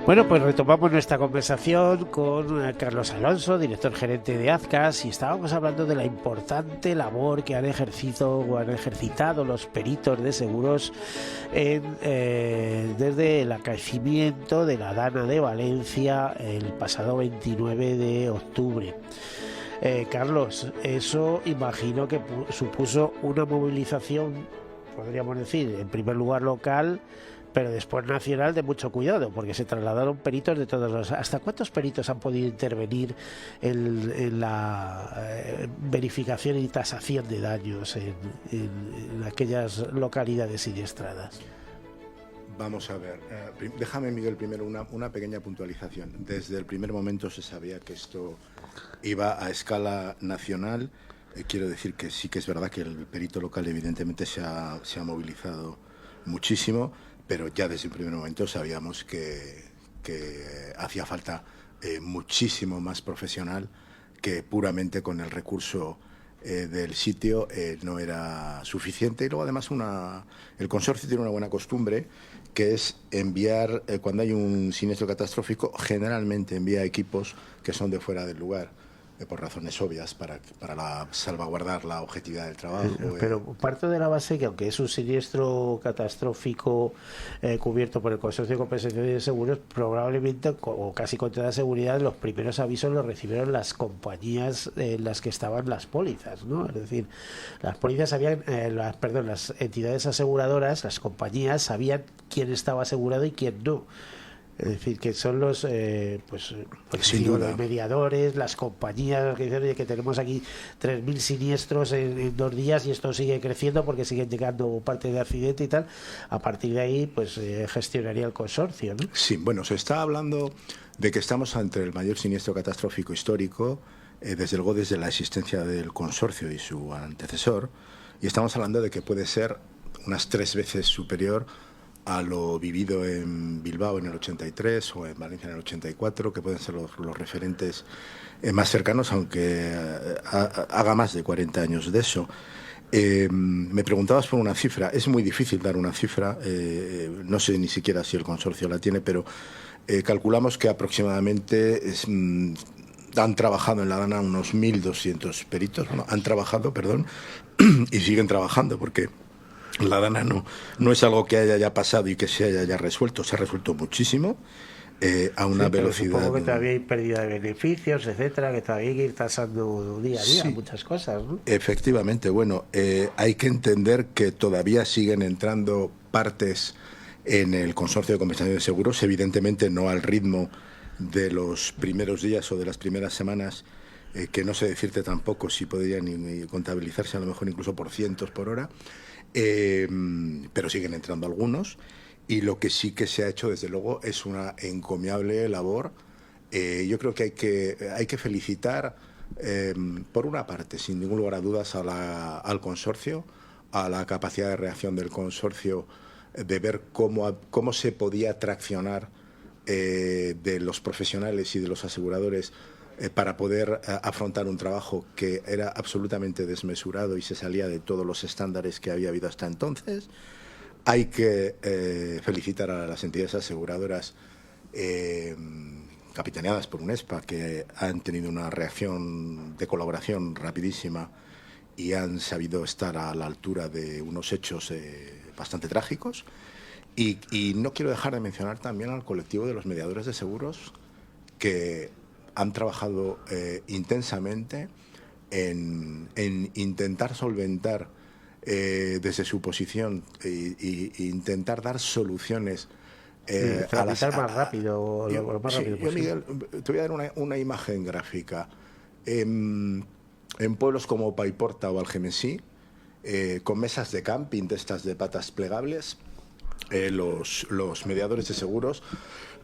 Bueno, pues retomamos nuestra conversación con Carlos Alonso, director gerente de Azcas, y estábamos hablando de la importante labor que han ejercido o han ejercitado los peritos de seguros desde el acaecimiento de la Dana de Valencia el pasado 29 de octubre. Carlos, eso imagino que supuso una movilización, podríamos decir, en primer lugar local, pero después nacional, de mucho cuidado, porque se trasladaron peritos de todos los... ¿Hasta cuántos peritos han podido intervenir en la verificación y tasación de daños en aquellas localidades siniestradas? Vamos a ver, déjame, Miguel, primero una pequeña puntualización. Desde el primer momento se sabía que esto iba a escala nacional. Quiero decir que sí que es verdad que el perito local evidentemente se ha movilizado muchísimo, pero ya desde el primer momento sabíamos que hacía falta muchísimo más profesional, que puramente con el recurso del sitio no era suficiente. Y luego además el consorcio tiene una buena costumbre, que es enviar, cuando hay un siniestro catastrófico, generalmente envía equipos que son de fuera del lugar, por razones obvias, para salvaguardar la objetividad del trabajo. Pero parto de la base que, aunque es un siniestro catastrófico cubierto por el Consorcio de Compensación de Seguros, probablemente, o casi con toda seguridad, los primeros avisos los recibieron las compañías en las que estaban las pólizas, ¿no? Es decir, las pólizas sabían, las entidades aseguradoras, las compañías sabían quién estaba asegurado y quién no. Es decir, que son los sin duda, los mediadores, las compañías que dicen que tenemos aquí 3.000 siniestros en 2 días y esto sigue creciendo porque siguen llegando parte de accidente y tal. A partir de ahí, pues gestionaría el consorcio, ¿no? Sí, bueno, se está hablando de que estamos ante el mayor siniestro catastrófico histórico, desde luego desde la existencia del consorcio y su antecesor, y estamos hablando de que puede ser unas 3 veces superior a lo vivido en Bilbao en el 83 o en Valencia en el 84, que pueden ser los referentes más cercanos, aunque haga más de 40 años de eso. Me preguntabas por una cifra. Es muy difícil dar una cifra, no sé ni siquiera si el consorcio la tiene, pero calculamos que aproximadamente han trabajado en la Dana unos 1.200 peritos, bueno, han trabajado, perdón, y siguen trabajando, porque la Dana no es algo que haya ya pasado y que se haya ya resuelto. Se ha resuelto muchísimo a una velocidad. Supongo que todavía hay pérdida de beneficios, etcétera, que todavía hay que ir tasando día a día muchas cosas, ¿no? Efectivamente, bueno, hay que entender que todavía siguen entrando partes en el Consorcio de Compensación de Seguros, evidentemente no al ritmo de los primeros días o de las primeras semanas, que no sé decirte tampoco si podrían ni contabilizarse, a lo mejor incluso por cientos por hora. Pero siguen entrando algunos, y lo que sí que se ha hecho desde luego es una encomiable labor. Yo creo que hay que felicitar, por una parte, sin ningún lugar a dudas, al consorcio, a la capacidad de reacción del consorcio, de ver cómo se podía traccionar de los profesionales y de los aseguradores para poder afrontar un trabajo que era absolutamente desmesurado y se salía de todos los estándares que había habido hasta entonces. Hay que felicitar a las entidades aseguradoras capitaneadas por UNESPA, que han tenido una reacción de colaboración rapidísima y han sabido estar a la altura de unos hechos bastante trágicos. Y no quiero dejar de mencionar también al colectivo de los mediadores de seguros, que han trabajado intensamente en intentar solventar desde su posición e intentar dar soluciones más rápido, lo más rápido posible. Miguel, te voy a dar una imagen gráfica. En pueblos como Paiporta o Algemesí, con mesas de camping de estas de patas plegables, los mediadores de seguros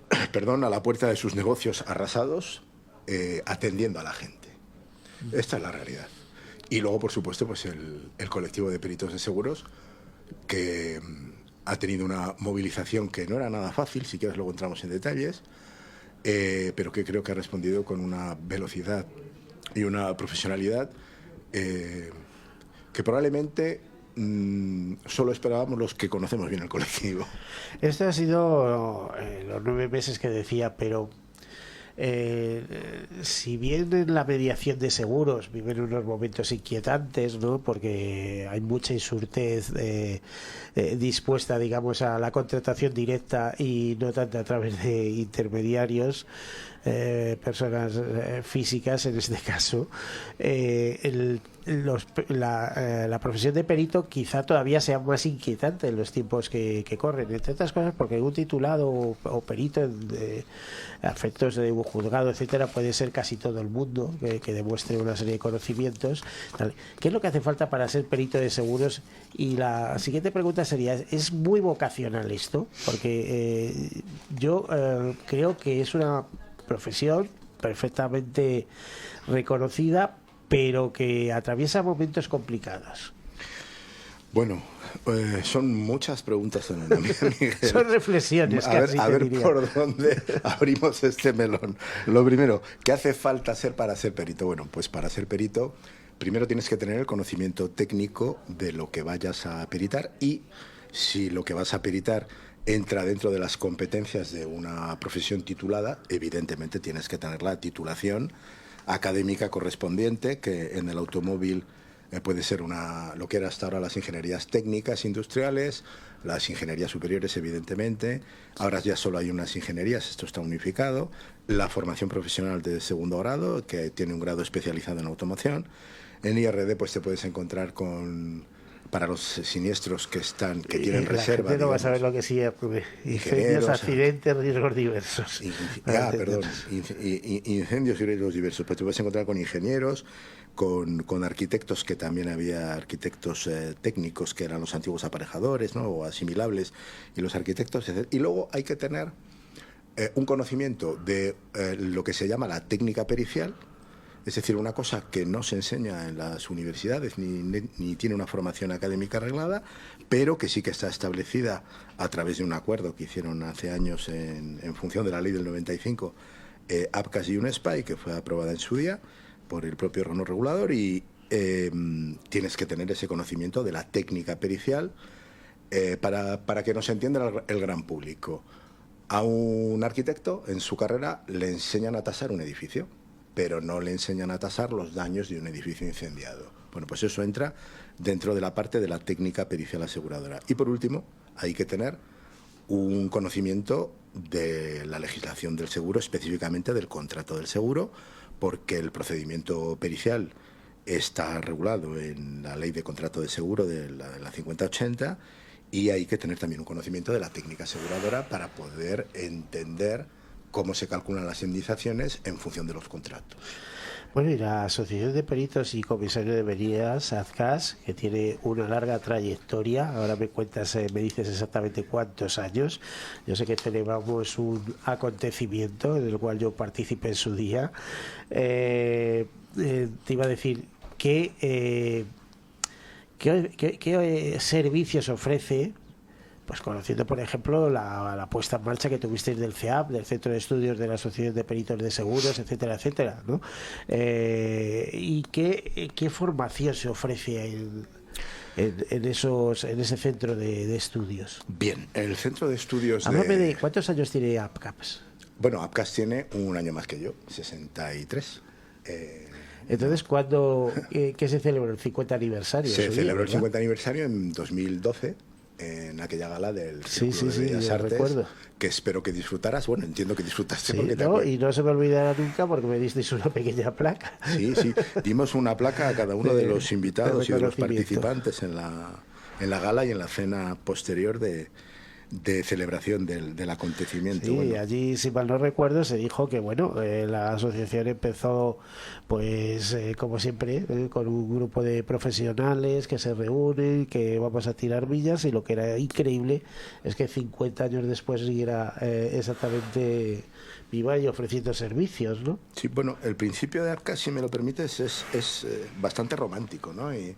a la puerta de sus negocios arrasados, atendiendo a la gente. Esta es la realidad. Y luego, por supuesto, pues el colectivo de peritos de seguros, que ha tenido una movilización que no era nada fácil, si quieres luego entramos en detalles, pero que creo que ha respondido con una velocidad y una profesionalidad que probablemente solo esperábamos los que conocemos bien el colectivo. Esto ha sido los 9 meses que decía, pero si bien en la mediación de seguros viven unos momentos inquietantes, ¿no? Porque hay mucha insurtez dispuesta, digamos, a la contratación directa y no tanto a través de intermediarios, personas físicas en este caso, la profesión de perito quizá todavía sea más inquietante en los tiempos que corren, entre otras cosas porque un titulado o perito en efectos de un juzgado, etcétera, puede ser casi todo el mundo que demuestre una serie de conocimientos. ¿Qué es lo que hace falta para ser perito de seguros? Y la siguiente pregunta sería, ¿es muy vocacional esto? Porque yo creo que es una profesión perfectamente reconocida, pero que atraviesa momentos complicados. Bueno, son muchas preguntas en una, Miguel. Son reflexiones. A ver por dónde abrimos este melón. Lo primero, ¿qué hace falta para ser perito? Bueno, pues para ser perito, primero tienes que tener el conocimiento técnico de lo que vayas a peritar, y si lo que vas a peritar entra dentro de las competencias de una profesión titulada, evidentemente tienes que tener la titulación académica correspondiente, que en el automóvil puede ser lo que era hasta ahora las ingenierías técnicas industriales, las ingenierías superiores, evidentemente. Ahora ya solo hay unas ingenierías, esto está unificado. La formación profesional de segundo grado, que tiene un grado especializado en automoción. En IRD pues te puedes encontrar para los siniestros que tienen reserva. La gente no va a saber lo que es incendios, accidentes, riesgos diversos. Incendios y riesgos diversos. Pues te puedes encontrar con ingenieros, con arquitectos, que también había arquitectos técnicos, que eran los antiguos aparejadores, ¿no? O asimilables, y los arquitectos, etc. Y luego hay que tener un conocimiento de lo que se llama la técnica pericial. Es decir, una cosa que no se enseña en las universidades ni tiene una formación académica arreglada, pero que sí que está establecida a través de un acuerdo que hicieron hace años en función de la ley del 95, APCAS y UNESPA, y que fue aprobada en su día por el propio órgano regulador, y tienes que tener ese conocimiento de la técnica pericial para que nos entienda el gran público. A un arquitecto en su carrera le enseñan a tasar un edificio, pero no le enseñan a tasar los daños de un edificio incendiado. Bueno, pues eso entra dentro de la parte de la técnica pericial aseguradora. Y por último, hay que tener un conocimiento de la legislación del seguro, específicamente del contrato del seguro, porque el procedimiento pericial está regulado en la ley de contrato de seguro de la 5080, y hay que tener también un conocimiento de la técnica aseguradora para poder entender cómo se calculan las indemnizaciones en función de los contratos. Bueno, y la Asociación de Peritos y Comisarios de Averías, AZCAS, que tiene una larga trayectoria, ahora me dices exactamente cuántos años. Yo sé que celebramos un acontecimiento en el cual yo participé en su día. Te iba a decir, ¿qué servicios ofrece? Pues conociendo, por ejemplo, la puesta en marcha que tuvisteis del CEAP, del Centro de Estudios de la Asociación de Peritos de Seguros, etcétera, etcétera, ¿no? ¿Y qué formación se ofrece en ese centro de estudios? Bien, el centro de estudios... Háblame de ¿cuántos años tiene APCAS? Bueno, APCAS tiene un año más que yo, 63. Entonces, ¿qué se celebró? ¿El 50 aniversario? Se celebró el 50 aniversario en 2012, en aquella gala del Círculo de Bellas Artes, recuerdo, que espero que disfrutaras. Bueno, entiendo que disfrutaste. Sí, y no se me olvidará nunca porque me disteis una pequeña placa. Sí, dimos una placa a cada uno de los invitados y de los participantes en la gala y en la cena posterior de celebración del acontecimiento. Sí, bueno. Allí, si mal no recuerdo, se dijo que la asociación empezó, pues como siempre, con un grupo de profesionales que se reúnen, que vamos a tirar millas, y lo que era increíble es que 50 años después siguiera exactamente viva y ofreciendo servicios, ¿no? Sí, bueno, el principio de APCAS, si me lo permites, es bastante romántico, ¿no? E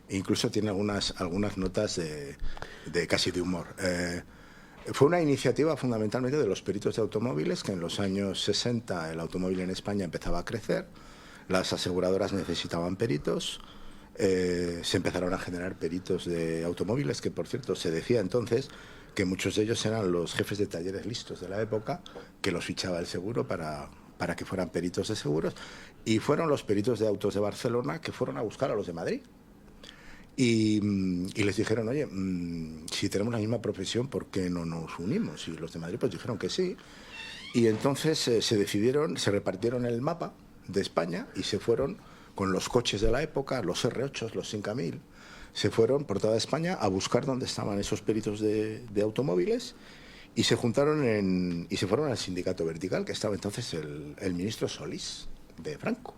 incluso tiene algunas notas de casi de humor. Fue una iniciativa fundamentalmente de los peritos de automóviles, que en los años 60 el automóvil en España empezaba a crecer, las aseguradoras necesitaban peritos, se empezaron a generar peritos de automóviles, que por cierto se decía entonces que muchos de ellos eran los jefes de talleres listos de la época, que los fichaba el seguro para que fueran peritos de seguros, y fueron los peritos de autos de Barcelona que fueron a buscar a los de Madrid. Y les dijeron, oye, si tenemos la misma profesión, ¿por qué no nos unimos? Y los de Madrid pues dijeron que sí. Y entonces se repartieron el mapa de España y se fueron con los coches de la época, los R8, los 5000, se fueron por toda España a buscar dónde estaban esos peritos de automóviles y se juntaron y se fueron al sindicato vertical, que estaba entonces el ministro Solís de Franco.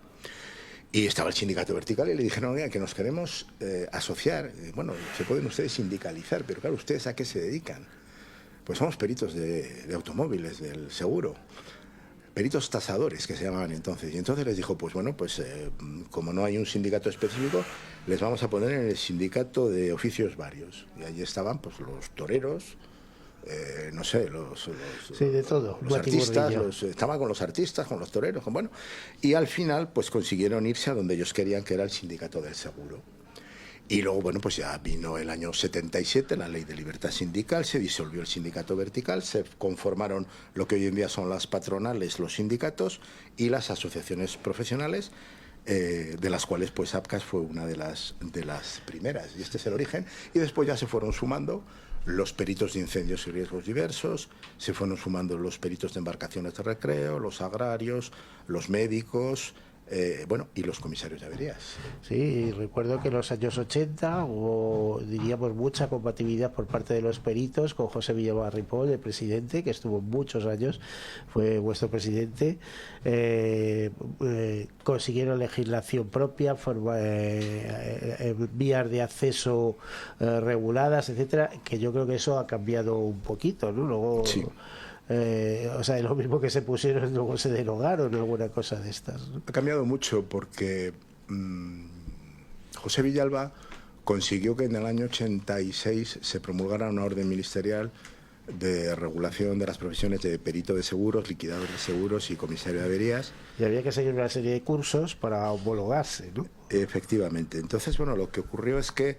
Y estaba el sindicato vertical y le dijeron, oiga, que nos queremos asociar. Bueno, se pueden ustedes sindicalizar, pero claro, ¿ustedes a qué se dedican? Pues somos peritos de automóviles, del seguro. Peritos tasadores, que se llamaban entonces. Y entonces les dijo, pues bueno, pues como no hay un sindicato específico, les vamos a poner en el sindicato de oficios varios. Y allí estaban pues los toreros, no sé, sí, de todo. Los artistas, estaban con los artistas, con los toreros, bueno, y al final pues consiguieron irse a donde ellos querían, que era el sindicato del seguro. Y luego, bueno, pues ya vino el año 77, la ley de libertad sindical, se disolvió el sindicato vertical, se conformaron lo que hoy en día son las patronales, los sindicatos y las asociaciones profesionales, de las cuales pues APCAS fue una de las primeras, y este es el origen, y después ya se fueron sumando los peritos de incendios y riesgos diversos, se fueron sumando los peritos de embarcaciones de recreo, los agrarios, los médicos, bueno, y los comisarios de averías. Sí, recuerdo que en los años 80 hubo, diríamos, mucha compatibilidad por parte de los peritos con José Villanueva Ripoll, el presidente, que estuvo muchos años, fue vuestro presidente. Consiguieron legislación propia, vías de acceso reguladas, etcétera, que yo creo que eso ha cambiado un poquito, ¿no? Luego, sí. O sea, es lo mismo que se pusieron, luego se derogaron, alguna cosa de estas, ¿no? Ha cambiado mucho porque José Villalba consiguió que en el año 86 se promulgara una orden ministerial de regulación de las profesiones de perito de seguros, liquidador de seguros y comisario de averías. Y había que seguir una serie de cursos para homologarse, ¿no? Efectivamente. Entonces, bueno, lo que ocurrió es que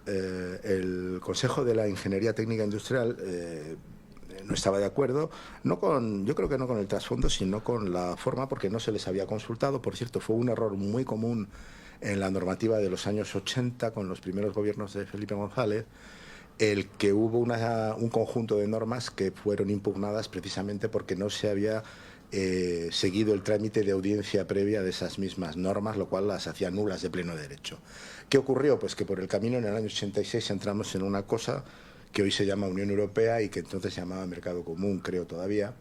el Consejo de la Ingeniería Técnica Industrial no estaba de acuerdo, yo creo que no con el trasfondo, sino con la forma, porque no se les había consultado. Por cierto, fue un error muy común en la normativa de los años 80, con los primeros gobiernos de Felipe González, el que hubo un conjunto de normas que fueron impugnadas precisamente porque no se había seguido el trámite de audiencia previa de esas mismas normas, lo cual las hacía nulas de pleno derecho. ¿Qué ocurrió? Pues que por el camino en el año 86 entramos en una cosa que hoy se llama Unión Europea y que entonces se llamaba Mercado Común, creo todavía,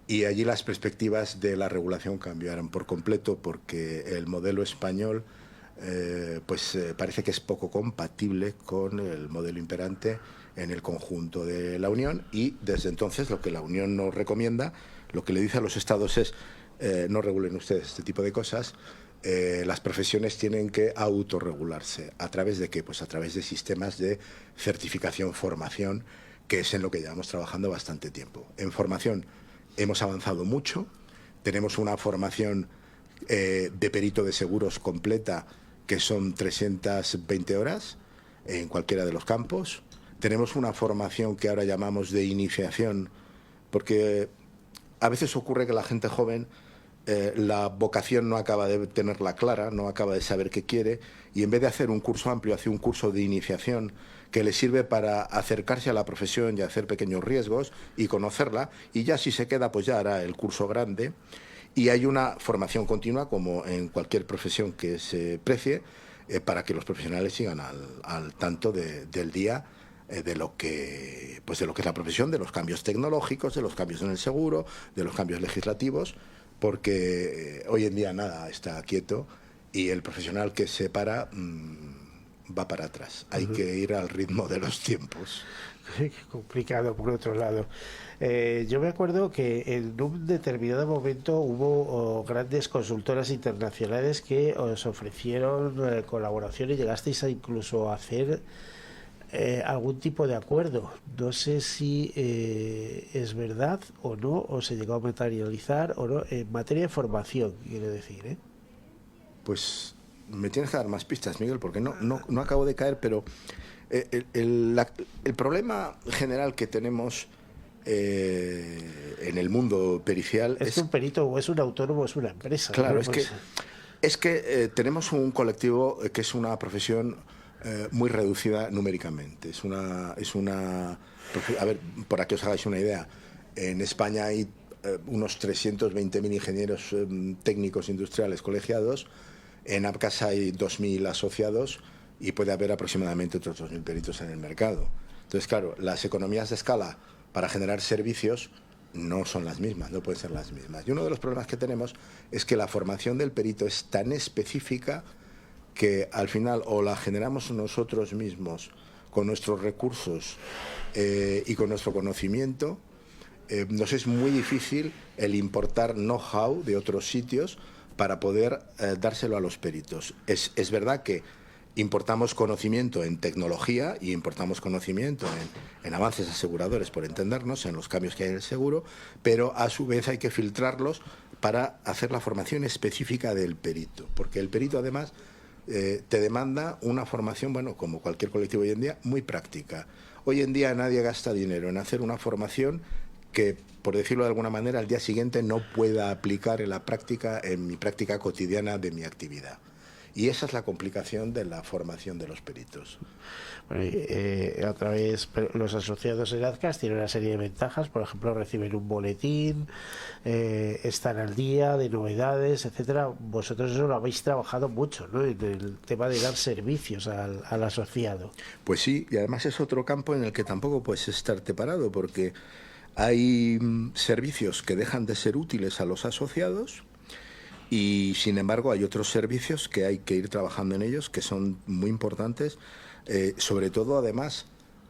y allí las perspectivas de la regulación cambiaron por completo porque el modelo español parece que es poco compatible con el modelo imperante en el conjunto de la Unión, y desde entonces lo que la Unión nos recomienda, lo que le dice a los estados es no regulen ustedes este tipo de cosas. Las profesiones tienen que autorregularse. ¿A través de qué? Pues a través de sistemas de certificación, formación, que es en lo que llevamos trabajando bastante tiempo. En formación hemos avanzado mucho, tenemos una formación de perito de seguros completa, que son 320 horas en cualquiera de los campos. Tenemos una formación que ahora llamamos de iniciación, porque a veces ocurre que la gente joven la vocación no acaba de tenerla clara, no acaba de saber qué quiere, y en vez de hacer un curso amplio, hace un curso de iniciación que le sirve para acercarse a la profesión y hacer pequeños riesgos y conocerla, y ya si se queda, pues ya hará el curso grande. Y hay una formación continua, como en cualquier profesión que se precie, para que los profesionales sigan al tanto del día, de lo que es la profesión, de los cambios tecnológicos, de los cambios en el seguro, de los cambios legislativos, porque hoy en día nada está quieto y el profesional que se para va para atrás. Hay que ir al ritmo de los tiempos. Qué complicado, por otro lado. Yo me acuerdo que en un determinado momento hubo grandes consultoras internacionales que os ofrecieron colaboración y llegasteis a incluso hacer algún tipo de acuerdo. No sé si es verdad o no, o se llegó a materializar o no, en materia de formación, quiero decir, ¿eh? Pues me tienes que dar más pistas, Miguel, porque no acabo de caer, pero el problema general que tenemos en el mundo pericial ¿Es un perito o es un autónomo o es una empresa? Claro, ¿no? es que tenemos un colectivo que es una profesión muy reducida numéricamente. A ver, para que os hagáis una idea, en España hay unos 320.000 ingenieros técnicos industriales colegiados, en APCAS hay 2.000 asociados y puede haber aproximadamente otros 2.000 peritos en el mercado. Entonces, claro, las economías de escala para generar servicios no son las mismas, no pueden ser las mismas. Y uno de los problemas que tenemos es que la formación del perito es tan específica que al final o la generamos nosotros mismos con nuestros recursos y con nuestro conocimiento. Nos es muy difícil el importar know-how de otros sitios para poder dárselo a los peritos. Es verdad que importamos conocimiento en tecnología y importamos conocimiento en avances aseguradores, por entendernos, en los cambios que hay en el seguro, pero a su vez hay que filtrarlos para hacer la formación específica del perito, porque el perito además te demanda una formación, bueno, como cualquier colectivo hoy en día, muy práctica. Hoy en día nadie gasta dinero en hacer una formación que, por decirlo de alguna manera, al día siguiente no pueda aplicar en mi práctica cotidiana de mi actividad. Y esa es la complicación de la formación de los peritos. Bueno, otra vez, los asociados en AZCAS tienen una serie de ventajas. Por ejemplo, reciben un boletín, están al día de novedades, etcétera. Vosotros eso lo habéis trabajado mucho, ¿no? En el tema de dar servicios al asociado. Pues sí, y además es otro campo en el que tampoco puedes estarte parado, porque hay servicios que dejan de ser útiles a los asociados. Y sin embargo hay otros servicios que hay que ir trabajando en ellos, que son muy importantes, sobre todo además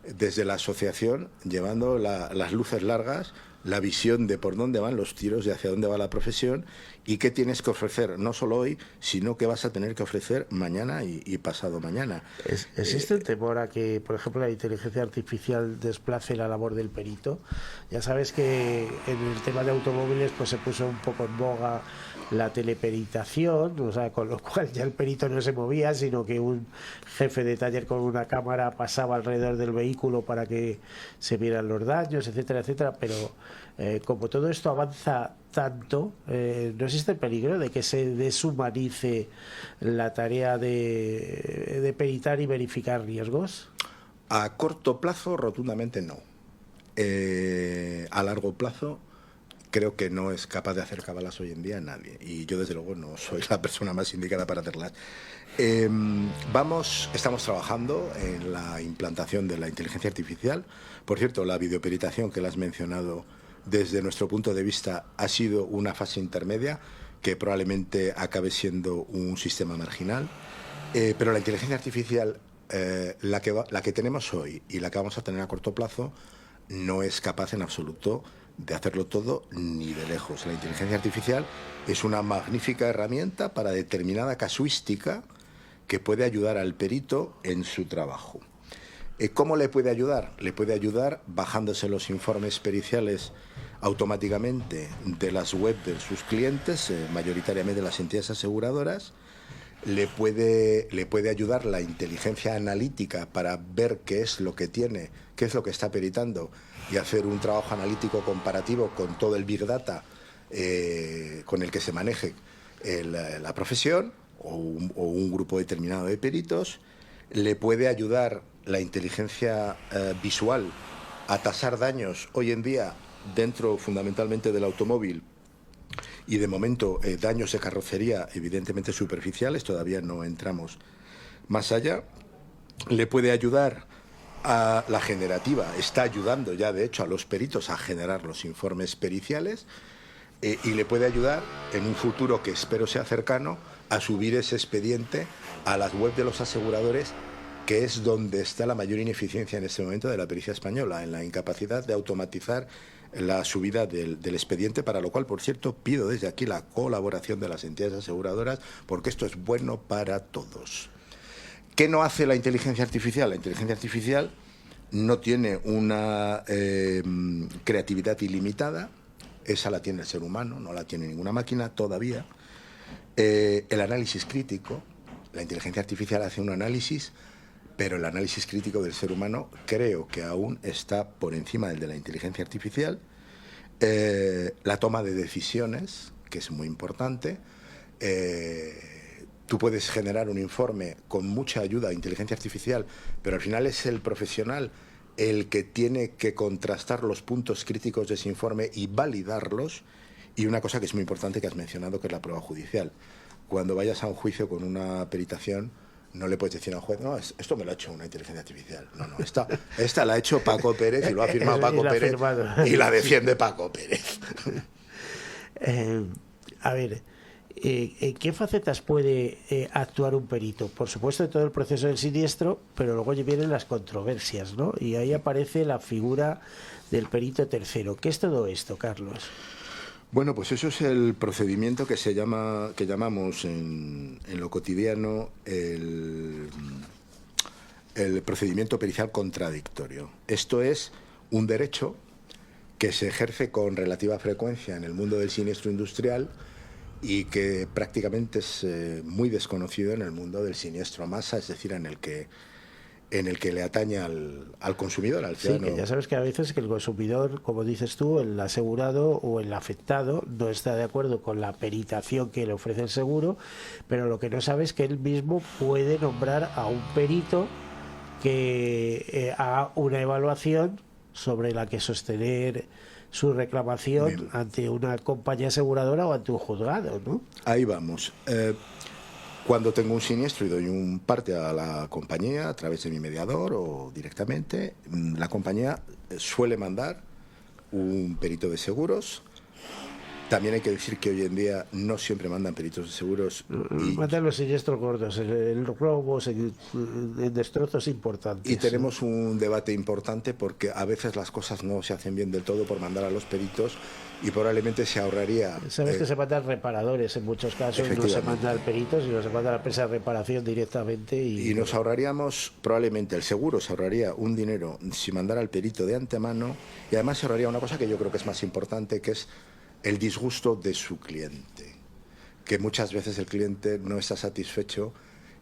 desde la asociación, llevando las luces largas, la visión de por dónde van los tiros y hacia dónde va la profesión y qué tienes que ofrecer, no solo hoy, sino qué vas a tener que ofrecer mañana y pasado mañana. ¿Existe el temor a que, por ejemplo, la inteligencia artificial desplace la labor del perito? Ya sabes que en el tema de automóviles pues se puso un poco en boga la teleperitación, o sea, con lo cual ya el perito no se movía, sino que un jefe de taller con una cámara pasaba alrededor del vehículo para que se vieran los daños, etcétera, etcétera, pero como todo esto avanza tanto, ¿no existe el peligro de que se deshumanice la tarea de peritar y verificar riesgos? A corto plazo, rotundamente no. A largo plazo, creo que no es capaz de hacer cábalas hoy en día nadie. Y yo, desde luego, no soy la persona más indicada para hacerlas. Estamos trabajando en la implantación de la inteligencia artificial. Por cierto, la videoperitación que la has mencionado, desde nuestro punto de vista, ha sido una fase intermedia que probablemente acabe siendo un sistema marginal. Pero la inteligencia artificial, la que tenemos hoy y la que vamos a tener a corto plazo, no es capaz en absoluto de hacerlo todo ni de lejos. La inteligencia artificial es una magnífica herramienta para determinada casuística que puede ayudar al perito en su trabajo. ¿Cómo le puede ayudar? Le puede ayudar bajándose los informes periciales automáticamente de las web de sus clientes, mayoritariamente las entidades aseguradoras. Le puede ayudar la inteligencia analítica para ver qué es lo que tiene, qué es lo que está peritando y hacer un trabajo analítico comparativo con todo el Big Data con el que se maneje la profesión o un grupo determinado de peritos. Le puede ayudar la inteligencia visual a tasar daños hoy en día dentro fundamentalmente del automóvil. Y de momento daños de carrocería evidentemente superficiales, todavía no entramos más allá. Le puede ayudar a la generativa, está ayudando ya de hecho a los peritos a generar los informes periciales y le puede ayudar en un futuro que espero sea cercano a subir ese expediente a las web de los aseguradores, que es donde está la mayor ineficiencia en este momento de la pericia española, en la incapacidad de automatizar la subida del expediente, para lo cual, por cierto, pido desde aquí la colaboración de las entidades aseguradoras, porque esto es bueno para todos. ¿Qué no hace la inteligencia artificial? La inteligencia artificial no tiene una creatividad ilimitada, esa la tiene el ser humano, no la tiene ninguna máquina todavía. El análisis crítico, La inteligencia artificial hace un análisis, pero el análisis crítico del ser humano creo que aún está por encima del de la inteligencia artificial. La toma de decisiones, que es muy importante. Tú puedes generar un informe con mucha ayuda de inteligencia artificial, pero al final es el profesional el que tiene que contrastar los puntos críticos de ese informe y validarlos. Y una cosa que es muy importante que has mencionado, que es la prueba judicial. Cuando vayas a un juicio con una peritación, no le puedes decir al juez, no, esto me lo ha hecho una inteligencia artificial. No, esta la ha hecho Paco Pérez y lo ha firmado Paco Pérez y la defiende Paco Pérez. A ver, ¿en qué facetas puede actuar un perito? Por supuesto, en todo el proceso del siniestro, pero luego vienen las controversias, ¿no? Y ahí aparece la figura del perito tercero. ¿Qué es todo esto, Carlos? Bueno, pues eso es el procedimiento que llamamos en lo cotidiano el procedimiento pericial contradictorio. Esto es un derecho que se ejerce con relativa frecuencia en el mundo del siniestro industrial y que prácticamente es muy desconocido en el mundo del siniestro masa, es decir, en el que le atañe al consumidor, al ciudadano. Sí, que ya sabes que a veces que el consumidor, como dices tú, el asegurado o el afectado no está de acuerdo con la peritación que le ofrece el seguro, pero lo que no sabe es que él mismo puede nombrar a un perito que haga una evaluación sobre la que sostener su reclamación. Bien. Ante una compañía aseguradora o ante un juzgado, ¿no? Ahí vamos. Cuando tengo un siniestro y doy un parte a la compañía a través de mi mediador o directamente, la compañía suele mandar un perito de seguros. También hay que decir que hoy en día no siempre mandan peritos de seguros. Mandan los siniestros gordos, el robos, en destrozos importantes. Y tenemos un debate importante porque a veces las cosas no se hacen bien del todo por mandar a los peritos y probablemente se ahorraría... Sabes que se mandan reparadores en muchos casos, no se manda al perito, sino se manda a la empresa de reparación directamente. Y nos ahorraríamos, probablemente el seguro se ahorraría un dinero si mandara al perito de antemano, y además se ahorraría una cosa que yo creo que es más importante, que es el disgusto de su cliente, que muchas veces el cliente no está satisfecho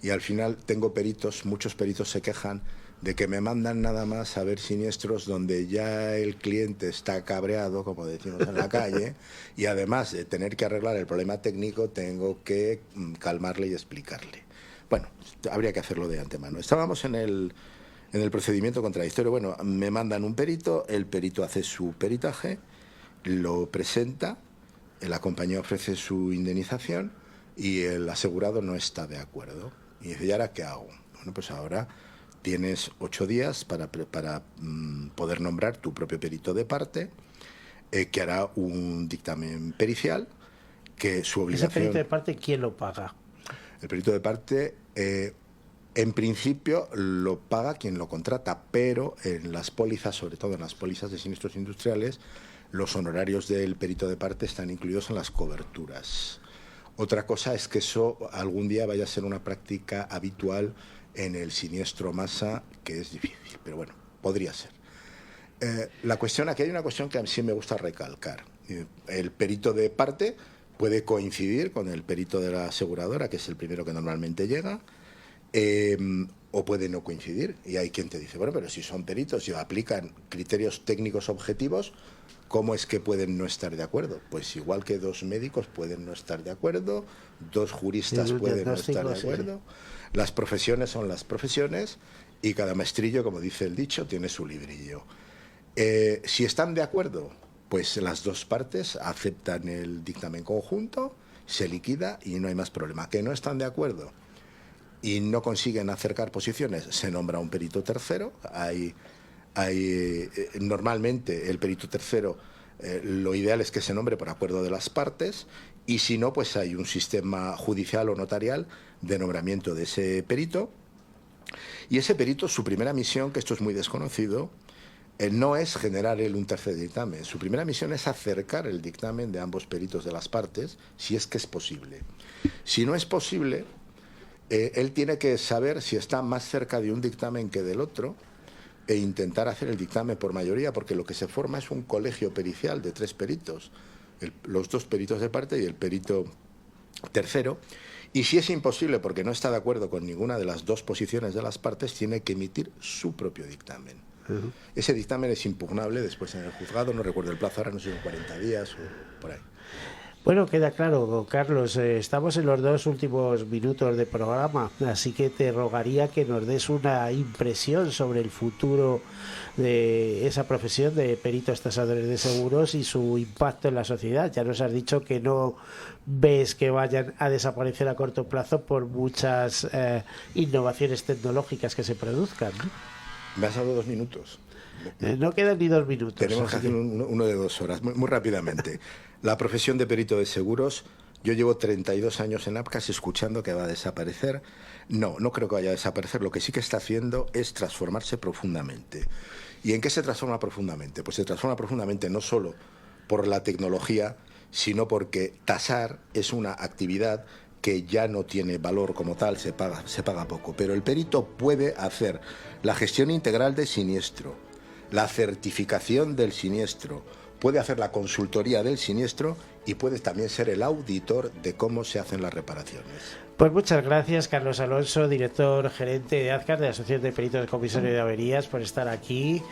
y al final muchos peritos se quejan de que me mandan nada más a ver siniestros donde ya el cliente está cabreado, como decimos en la calle, y además de tener que arreglar el problema técnico, tengo que calmarle y explicarle. Bueno, habría que hacerlo de antemano. Estábamos en el procedimiento contradictorio. Bueno, me mandan un perito, el perito hace su peritaje, lo presenta, la compañía ofrece su indemnización y el asegurado no está de acuerdo. Y dice, ¿y ahora qué hago? Bueno, pues ahora tienes 8 días para poder nombrar tu propio perito de parte, que hará un dictamen pericial, que su obligación... ¿Ese perito de parte quién lo paga? El perito de parte, en principio, lo paga quien lo contrata, pero en las pólizas, sobre todo en las pólizas de siniestros industriales, los honorarios del perito de parte están incluidos en las coberturas. Otra cosa es que eso algún día vaya a ser una práctica habitual en el siniestro masa, que es difícil, pero bueno, podría ser. Aquí hay una cuestión que a mí sí me gusta recalcar. El perito de parte puede coincidir con el perito de la aseguradora, que es el primero que normalmente llega, o puede no coincidir. Y hay quien te dice, bueno, pero si son peritos y aplican criterios técnicos objetivos, ¿cómo es que pueden no estar de acuerdo? Pues igual que 2 médicos pueden no estar de acuerdo, 2 juristas pueden no estar de acuerdo. Las profesiones son las profesiones y cada maestrillo, como dice el dicho, tiene su librillo. Si están de acuerdo, pues las 2 partes aceptan el dictamen conjunto, se liquida y no hay más problema. Que no están de acuerdo y no consiguen acercar posiciones, se nombra un perito tercero. Normalmente el perito tercero, lo ideal es que se nombre por acuerdo de las partes, y si no, pues hay un sistema judicial o notarial de nombramiento de ese perito. Y ese perito, su primera misión, que esto es muy desconocido, no es generar él un tercer dictamen. Su primera misión es acercar el dictamen de ambos peritos de las partes, si es que es posible. Si no es posible, él tiene que saber si está más cerca de un dictamen que del otro, e intentar hacer el dictamen por mayoría, porque lo que se forma es un colegio pericial de 3 peritos, los 2 peritos de parte y el perito tercero, Y si es imposible porque no está de acuerdo con ninguna de las dos posiciones de las partes, tiene que emitir su propio dictamen. Ese dictamen es impugnable después en el juzgado, no recuerdo el plazo, ahora no sé, son 40 días o por ahí. Bueno, queda claro, Carlos, estamos en los 2 últimos minutos de programa, así que te rogaría que nos des una impresión sobre el futuro de esa profesión de peritos tasadores de seguros y su impacto en la sociedad. Ya nos has dicho que no ves que vayan a desaparecer a corto plazo por muchas innovaciones tecnológicas que se produzcan, ¿no? Me has dado 2 minutos. No quedan ni 2 minutos. Tenemos que hacer uno de 2 horas, muy rápidamente. La profesión de perito de seguros, yo llevo 32 años en APCAS escuchando que va a desaparecer. No creo que vaya a desaparecer. Lo que sí que está haciendo es transformarse profundamente. ¿Y en qué se transforma profundamente? Pues se transforma profundamente no solo por la tecnología, sino porque tasar es una actividad que ya no tiene valor como tal, se paga poco. Pero el perito puede hacer la gestión integral de siniestro, la certificación del siniestro, puede hacer la consultoría del siniestro y puede también ser el auditor de cómo se hacen las reparaciones. Pues muchas gracias, Carlos Alonso, director gerente de AZCAS, de la Asociación de Peritos del Comisario de Averías, por estar aquí,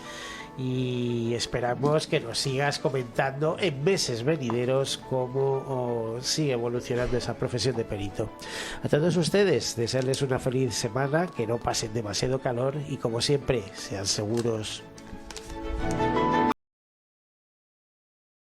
y esperamos que nos sigas comentando en meses venideros cómo sigue evolucionando esa profesión de perito. A todos ustedes, desearles una feliz semana, que no pasen demasiado calor y, como siempre, sean seguros.